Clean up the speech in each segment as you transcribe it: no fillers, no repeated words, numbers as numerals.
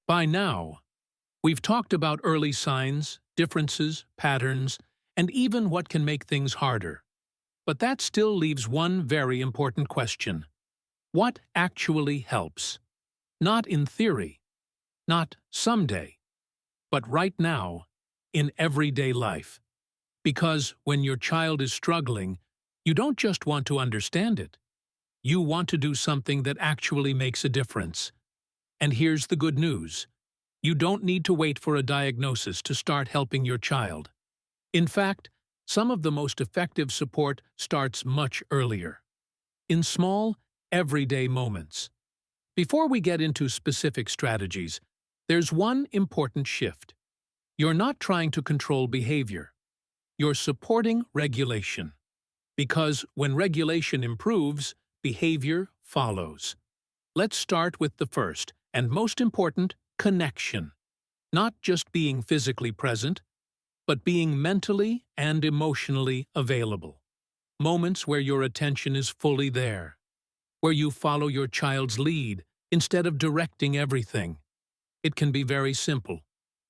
By now, we've talked about early signs, differences, patterns, and even what can make things harder. But that still leaves one very important question. What actually helps? Not in theory, not someday, but right now, in everyday life. Because when your child is struggling, you don't just want to understand it. You want to do something that actually makes a difference. And here's the good news. You don't need to wait for a diagnosis to start helping your child. In fact, some of the most effective support starts much earlier, in small, everyday moments. Before we get into specific strategies, there's one important shift. You're not trying to control behavior. You're supporting regulation. Because when regulation improves, behavior follows. Let's start with the first, and most important, connection. Not just being physically present, but being mentally and emotionally available. Moments where your attention is fully there, where you follow your child's lead instead of directing everything. It can be very simple.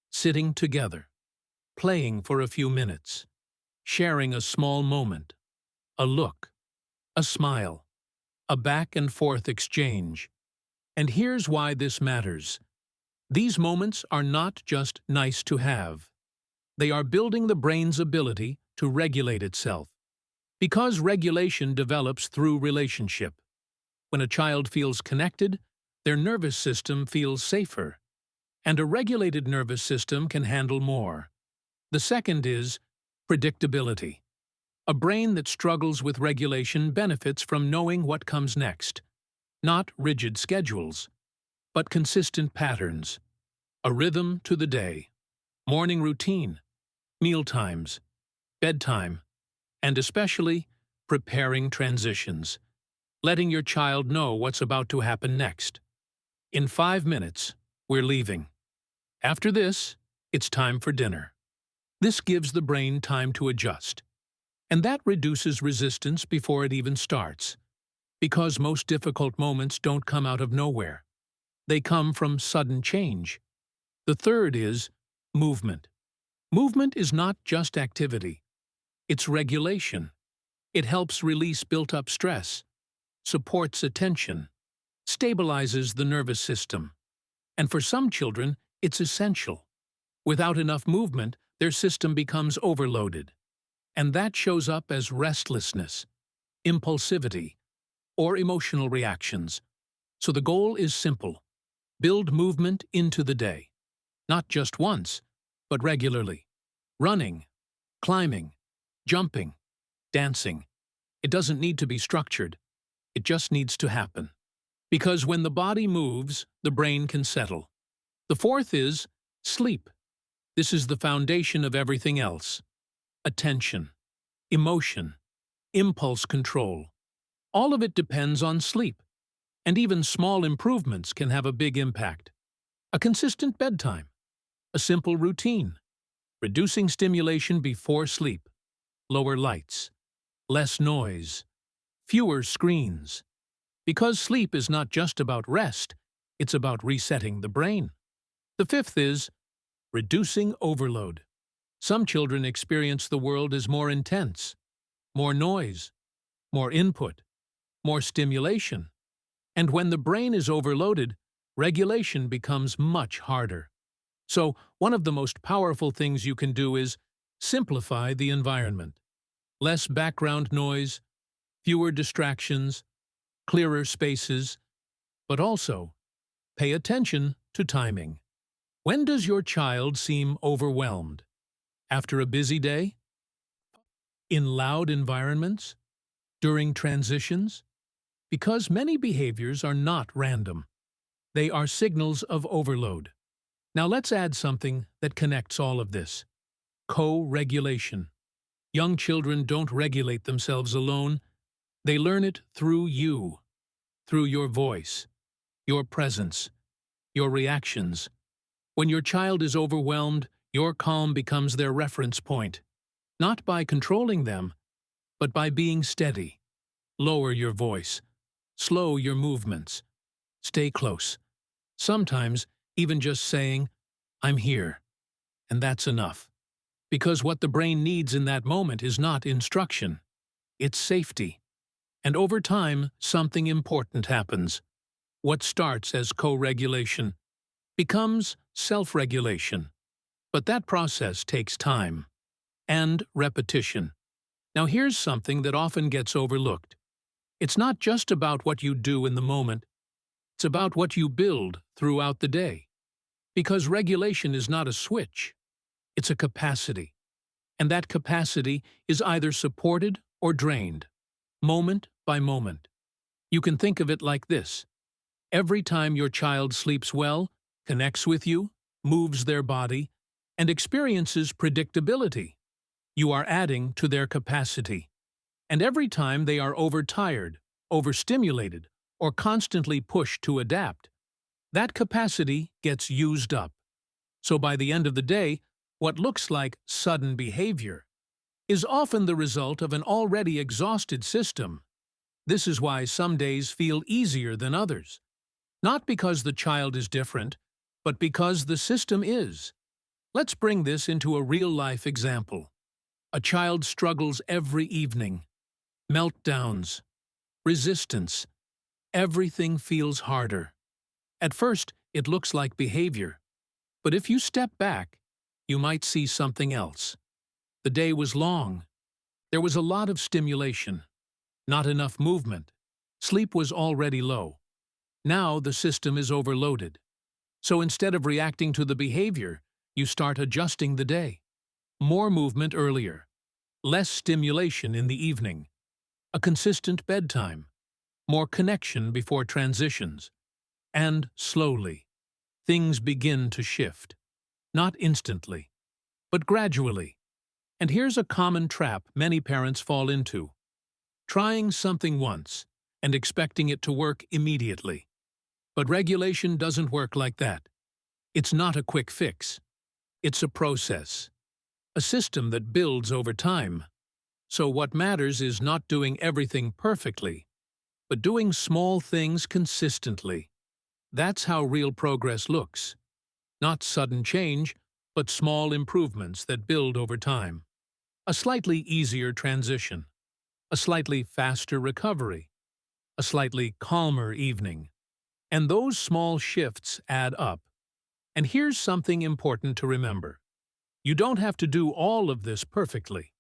Sitting together, playing for a few minutes, sharing a small moment, a look, a smile, a back-and-forth exchange. And here's why this matters. These moments are not just nice to have. They are building the brain's ability to regulate itself. Because regulation develops through relationship. When a child feels connected, their nervous system feels safer. And a regulated nervous system can handle more. The second is predictability. A brain that struggles with regulation benefits from knowing what comes next. Not rigid schedules, but consistent patterns. A rhythm to the day, morning routine, meal times, bedtime, and especially preparing transitions. Letting your child know what's about to happen next. In 5 minutes, we're leaving. After this, it's time for dinner. This gives the brain time to adjust. And that reduces resistance before it even starts. Because most difficult moments don't come out of nowhere. They come from sudden change. The third is movement. Movement is not just activity. It's regulation. It helps release built-up stress, supports attention, stabilizes the nervous system. And for some children, it's essential. Without enough movement, their system becomes overloaded. And that shows up as restlessness, impulsivity, or emotional reactions. So the goal is simple. Build movement into the day. Not just once, but regularly. Running, climbing, jumping, dancing. It doesn't need to be structured. It just needs to happen. Because when the body moves, the brain can settle. The fourth is sleep. This is the foundation of everything else. Attention, emotion, impulse control. All of it depends on sleep. And even small improvements can have a big impact. A consistent bedtime. A simple routine. Reducing stimulation before sleep. Lower lights. Less noise. Fewer screens. Because sleep is not just about rest, it's about resetting the brain. The fifth is reducing overload. Some children experience the world as more intense, more noise, more input, more stimulation. And when the brain is overloaded, regulation becomes much harder. So, one of the most powerful things you can do is simplify the environment. Less background noise, fewer distractions, clearer spaces, but also pay attention to timing. When does your child seem overwhelmed? After a busy day? In loud environments? During transitions? Because many behaviors are not random. They are signals of overload. Now let's add something that connects all of this. Co-regulation. Young children don't regulate themselves alone. They learn it through you, through your voice, your presence, your reactions. When your child is overwhelmed, your calm becomes their reference point. Not by controlling them, but by being steady. Lower your voice. Slow your movements. Stay close. Sometimes, Even just saying, "I'm here," and that's enough. Because what the brain needs in that moment is not instruction, it's safety. And over time, something important happens. What starts as co-regulation becomes self-regulation. But that process takes time and repetition. Now here's something that often gets overlooked. It's not just about what you do in the moment, it's about what you build throughout the day. Because regulation is not a switch, it's a capacity. And that capacity is either supported or drained, moment by moment. You can think of it like this. Every time your child sleeps well, connects with you, moves their body, and experiences predictability, you are adding to their capacity. And every time they are overtired, overstimulated, or constantly pushed to adapt, that capacity gets used up. So by the end of the day, what looks like sudden behavior is often the result of an already exhausted system. This is why some days feel easier than others. Not because the child is different, but because the system is. Let's bring this into a real-life example. A child struggles every evening. Meltdowns, resistance. Everything feels harder. At first, it looks like behavior. But if you step back, you might see something else. The day was long. There was a lot of stimulation. Not enough movement. Sleep was already low. Now the system is overloaded. So instead of reacting to the behavior, you start adjusting the day. More movement earlier. Less stimulation in the evening. A consistent bedtime. More connection before transitions. And slowly, things begin to shift. Not instantly, but gradually. And here's a common trap many parents fall into. Trying something once and expecting it to work immediately. But regulation doesn't work like that. It's not a quick fix. It's a process. A system that builds over time. So what matters is not doing everything perfectly, but doing small things consistently. That's how real progress looks. Not sudden change, but small improvements that build over time. A slightly easier transition. A slightly faster recovery. A slightly calmer evening. And those small shifts add up. And here's something important to remember. You don't have to do all of this perfectly.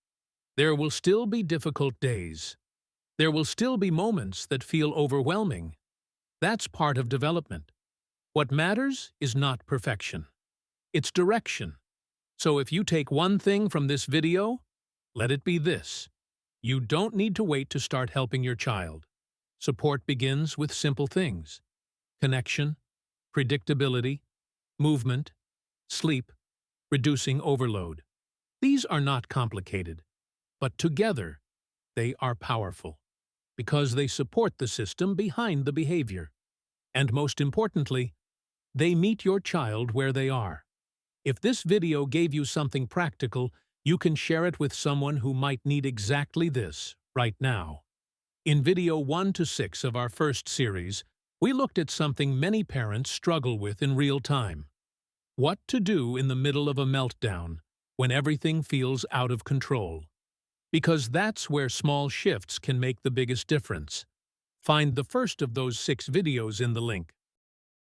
There will still be difficult days. There will still be moments that feel overwhelming. That's part of development. What matters is not perfection. It's direction. So if you take one thing from this video, let it be this. You don't need to wait to start helping your child. Support begins with simple things. Connection, predictability, movement, sleep, reducing overload. These are not complicated, but together they are powerful because they support the system behind the behavior. And most importantly, they meet your child where they are. If this video gave you something practical, you can share it with someone who might need exactly this right now. In video 1 to 6 of our first series, we looked at something many parents struggle with in real time. What to do in the middle of a meltdown when everything feels out of control. Because that's where small shifts can make the biggest difference. Find the first of those 6 videos in the link.